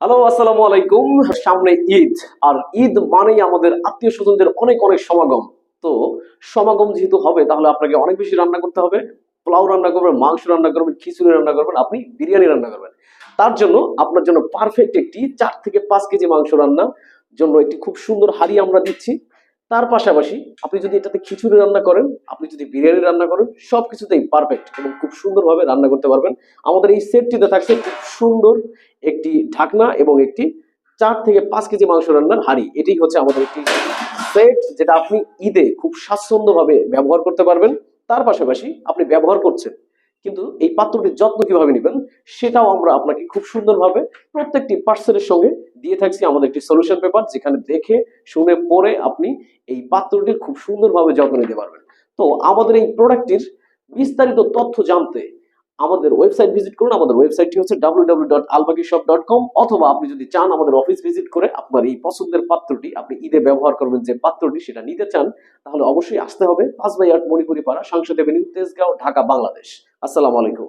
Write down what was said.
Hello, আসসালামু আলাইকুম। সামনে ঈদ। আর ঈদ মানেই আমাদের আত্মীয় স্বজনদের অনেক অনেক সমাগম। তো সমাগম যেহেতু হবে তাহলে আপনাকে অনেক বেশি রান্না করতে হবে। পোলাও রান্না করবেন, মাংস রান্না করবেন, খিচুড়ি রান্না করবেন, আপনি বিরিয়ানি রান্না করবেন। তার জন্য আপনার জন্য পারফেক্ট একটি ৪ থেকে ৫ কেজি মাংস রান্নার জন্য একটি খুব সুন্দর হাঁড়ি আমরা দিচ্ছি। তার পাশাপাশি আপনি যদি এটাতে খিচুড়ি রান্না করেন, আপনি যদি বিরিয়ানি রান্না করেন, সবকিছুতেই পারফেক্ট এবং খুব সুন্দরভাবে রান্না করতে পারবেন। আমাদের এই সেটটিতে থাকছে খুব সুন্দর একটি ঢাকনা এবং একটি ৪ থেকে ৫ কেজি মাংস রান্নার হাঁড়ি। এটাই হচ্ছে আমাদের একটি সেট যেটা আপনি ঈদে খুব স্বাচ্ছন্দ্যভাবে ব্যবহার করতে পারবেন। তার পাশাপাশি আপনি ব্যবহার করছেন। কিন্তু এই পাত্রটির যত্ন কিভাবে নিবেন সেটাও আমরা আপনাকে খুব সুন্দরভাবে প্রত্যেকটি পার্সেলের সঙ্গে দিয়ে থাকছি আমাদের একটি সলিউশন পেপার, যেখানে দেখে শুনে পড়ে আপনি এই পাত্রটির খুব সুন্দরভাবে যত্ন নিতে পারবেন। তো আমাদের এই প্রোডাক্টটির বিস্তারিত তথ্য জানতে আমাদের ওয়েবসাইট ভিজিট করুন। আমাদের ওয়েবসাইটটি হচ্ছে www.albakishop.com, অথবা আপনি যদি চান আমাদের অফিস ভিজিট করে আপনার এই পছন্দের পাত্রটি আপনি ঈদে ব্যবহার করবেন যে পাত্রটি সেটা নিতে চান, তাহলে অবশ্যই আসতে হবে ৫/৮ মণিপুরি পাড়া, সংসদ এভিনিউ, তেজগাঁও, ঢাকা, বাংলাদেশ। আসসালামু আলাইকুম।